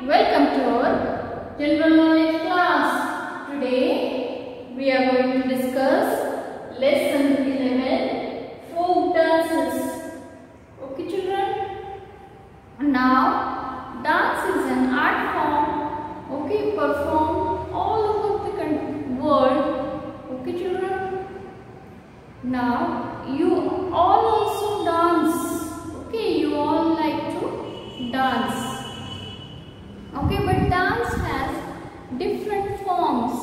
welcome to our general knowledge class. Today we are going to discuss lesson 11, folk dances. Okay children? Now dance is an art form, performed all over the world. Okay children? Now you all also dance. You all like to dance. But dance has different forms.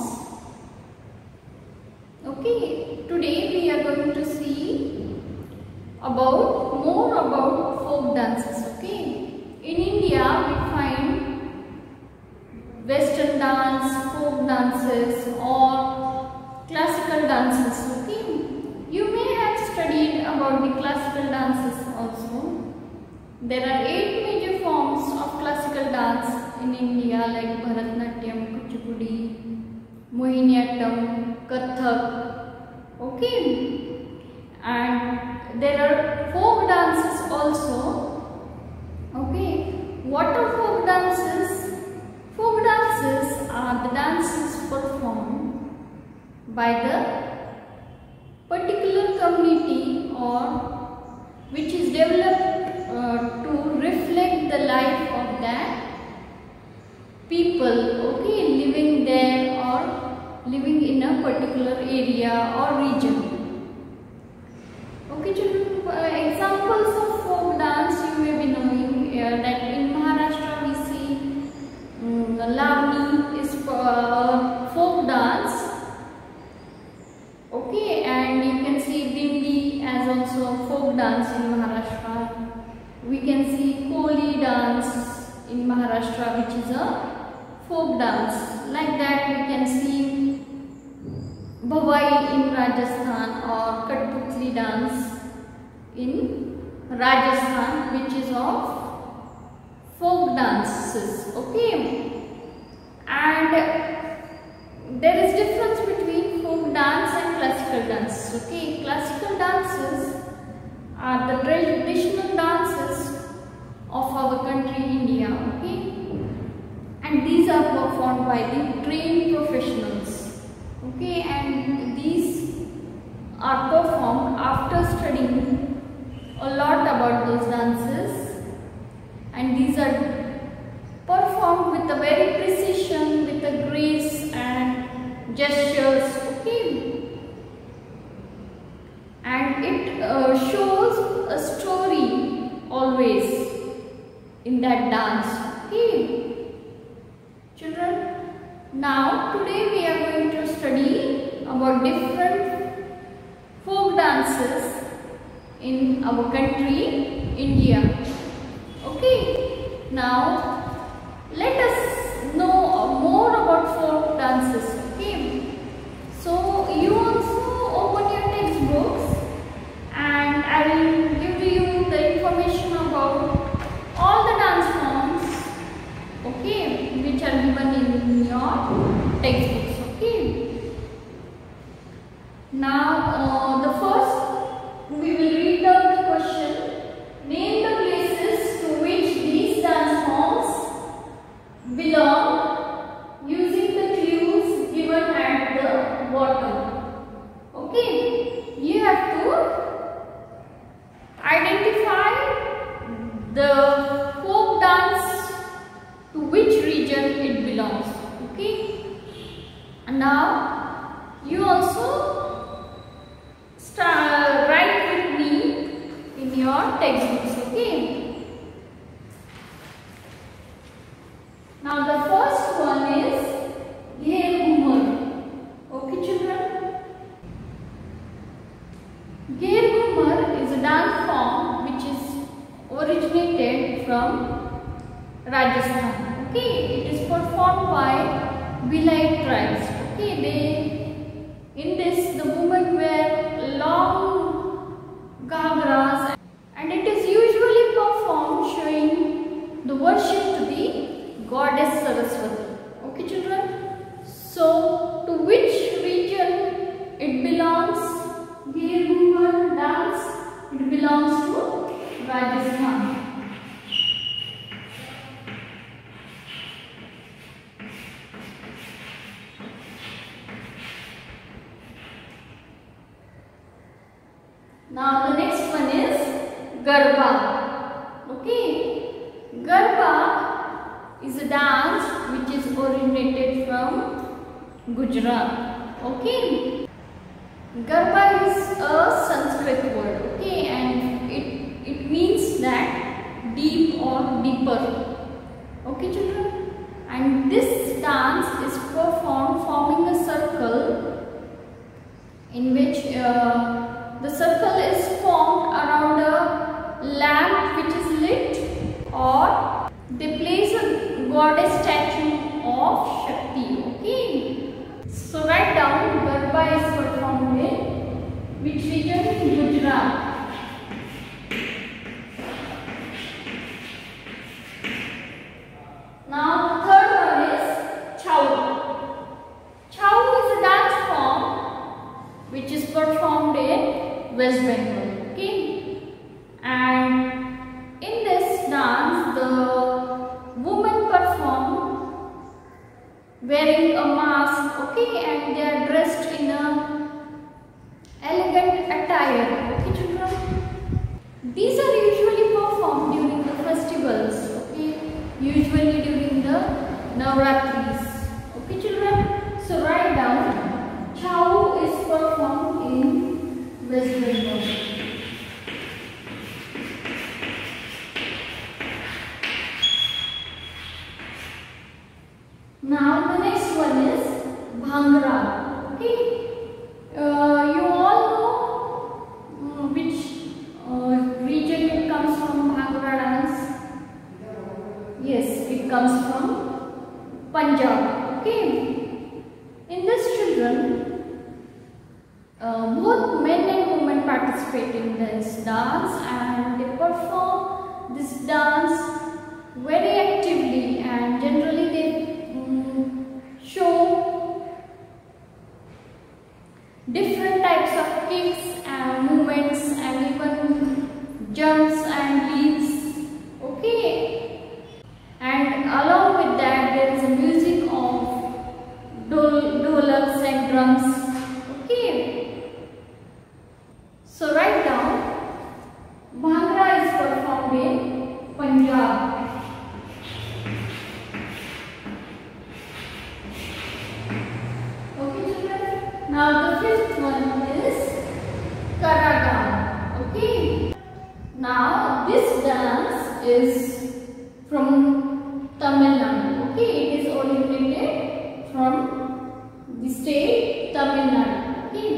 Today we are going to see more about folk dances. In India we find Western dance, folk dances or classical dances. You may have studied about the classical dances also. There are 8 major forms of classical dance in India like Bharatanatyam, Kuchipudi, Mohiniyattam, Kathak. And there are folk dances also. What are folk dances? Folk dances are the dances performed by the particular community or which is developed to reflect the life of that people living there or living in a particular area or region. Children, examples of folk dance you may be knowing that in Maharashtra we see Lavani is folk dance. And you can see Dindi as also a folk dance in Maharashtra. We can see Koli dance in Maharashtra, which is a folk dance. Like that we can see Bhavai in Rajasthan or Kathputli dance in Rajasthan, which is of folk dances. And there is difference between folk dance and classical dance. Classical dances are the traditional dances of our country India. And these are performed by the trained professionals. And these are performed after studying a lot about those dances. And these are performed with a very precision, with a grace and gestures. And it shows a story always in that dance. Children, now today we are going to study about different folk dances in our country India. Now let us know more about folk dances. So you also open your textbooks and I will give you the information about all the dance forms which are given in your textbooks. Now the first we will read out the question. Name the places to which these dance forms belong using the clues given at the bottom. You have to identify the folk dance to which region it belongs. And now you also write with me in your textbooks. Now the first one is Gher Ghumar. Children? Gher Ghumar is a dance form which is originated from Rajasthan. It is performed by Bhilai tribes. In this the women wear long ghagras and it is usually performed showing the worship to the goddess Saraswati. Children? So to which region it belongs? Gher Ghumar dance, it belongs to Rajasthan. Now the next one is Garba. Okay, Garba is a dance which is originated from Gujarat. Okay, Garba is a Sanskrit word. Okay, and it means that deep or deeper. Okay, children, and this dance is performed forming a circle in which the circle is formed around a lamp which is lit, or they place a goddess statue of Shakti. Okay, so write down Garba is performed in which region? In Gujarat. Now the third one is Chau. Chau is a dance form which is performed in West Bengal. Okay, and in this dance the women perform wearing a mask. Okay, and they are dressed in a elegant attire. Okay, children, these are usually performed during the festivals. Okay, usually during the Navratris. Okay, children, so write down Chau is performed in West Bengal. Now the next one is Bhangra. Okay, you all know which region it comes from. Bhangra dance. Yes, it comes from Punjab. Okay, in this, children, both men and women participate in this dance, and they perform this dance very actively, and generally they show different types of kicks and movements and even jumps and leaps. Okay, and along with that there is a music of dholaks and drums. Okay, so write down Bhangra is performed in Punjab. Okay, children, now the fifth one is Karatam. Okay, now this dance is from Tamil Nadu. Okay, it is originated from the state Tamil Nadu. Okay,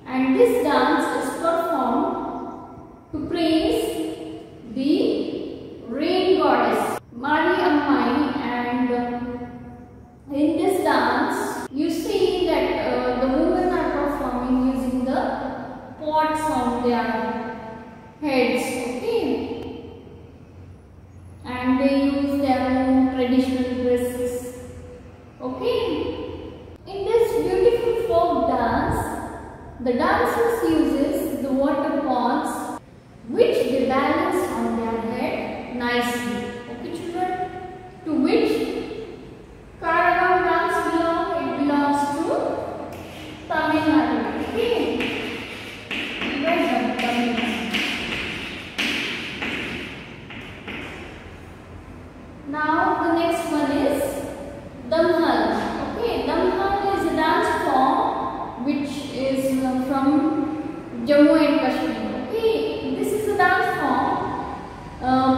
and this dance is performed to praise the rain goddess Mari Ammai, and in this dance you see that the women are performing using the pots on their heads. Okay, and they use their own traditional dresses. Okay, in this beautiful folk dance, the dancers uses the water pots which they balance on their head nicely. Okay, children, to which Karatam dance belongs? It belongs to Tamil Nadu. Okay, welcome Tamil Nadu. Now the next one is Damhal. Okay, Damhal is a dance form which is from Jammu and Kashmir. Okay, this is a dance form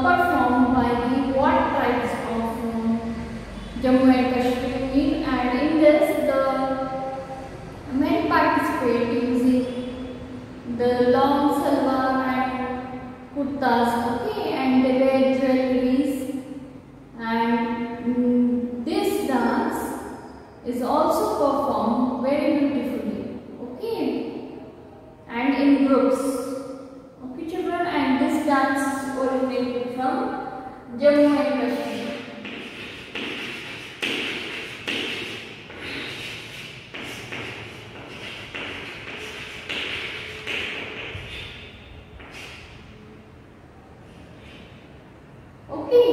performed by the Wat tribes of Jammu and Kashmir, and in this the men participate using the long salwar and kurtas. Okay, and they wear jewelries, and this dance is also performed very beautifully. Okay, and in groups. Okay, children, and this dance is originated from Jammu and Kashmir. Okay,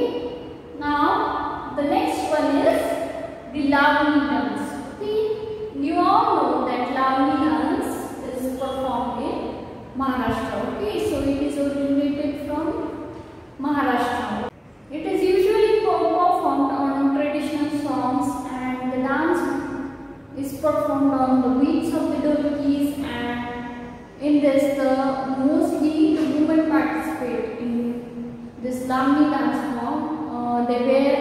now the next one is the Lavani dance. Okay, you all know that Lavani dance is performed in Maharashtra. Okay, so it is originated from Maharashtra. It is usually performed on traditional songs, and the dance is performed on the beats of the dolkis, and in this mostly the women participate in this Lamni dance form. They wear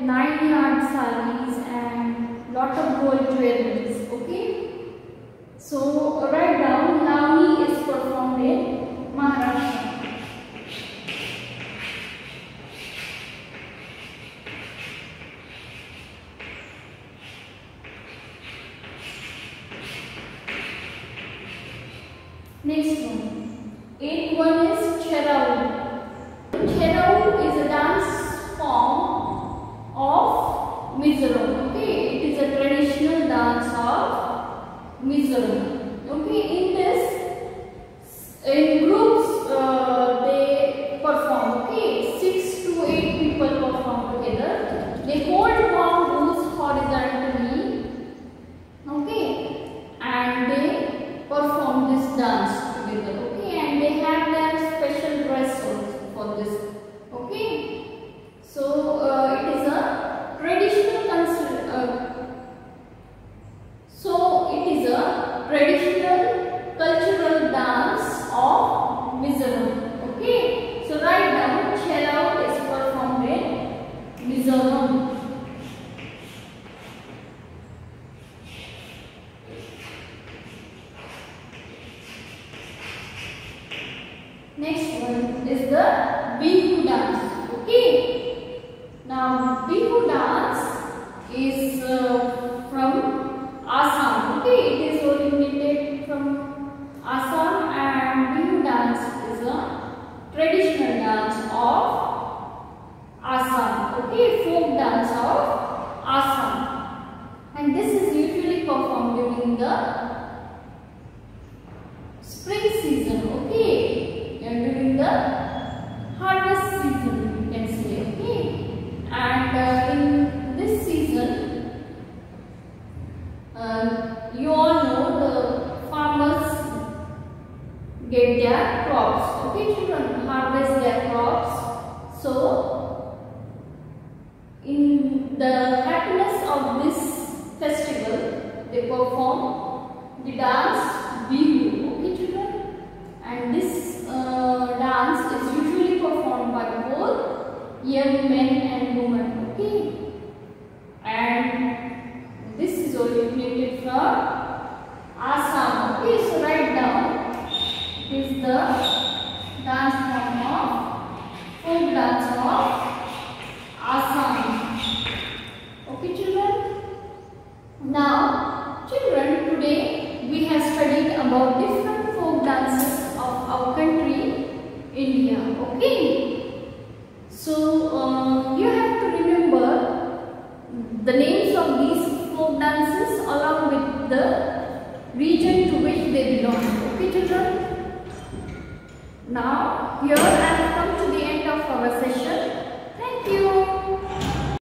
9-yard sarees and lot of gold jewelries. Okay, so right now Lamni is performed in Maharashtra. Next one. 8th one is Cherau. Cherau is a dance form of Mizoram. Okay, it is a traditional dance of Mizoram. Okay, in this, in groups they perform. Okay, 6 to 8 people perform together. They hold bamboos horizontally. Okay, and they perform this dance together. Okay, and they have their special dress also for this. Okay, so it is a traditional cultural dance of Mizoram. Okay, so right now Cherau is performed in Mizoram. Next one is the Bihu dance. Okay, now Bihu dance is from Assam. Okay, it is originated from Assam, and Bihu dance is a traditional dance of Assam. Okay, folk dance of Assam, and this is usually performed during the spring season. Okay, and during the harvest season, you can say. Okay, and in this season, you all know the farmers get their crops. Okay, children, harvest their crops. So in the happiness of this festival, they perform the dance Bihu. Okay, children, and this dance is usually performed by both young men and women. Okay, and this is originated from Assam. Okay, so right now is the dance form of folk dance of Assam. Okay, children. Now, children, today we have studied about different folk dances of our country, India. Okay, so you have to remember the names of these folk dances along with the region to which they belong. Okay, children. Now here I have come to the end of our session. Thank you.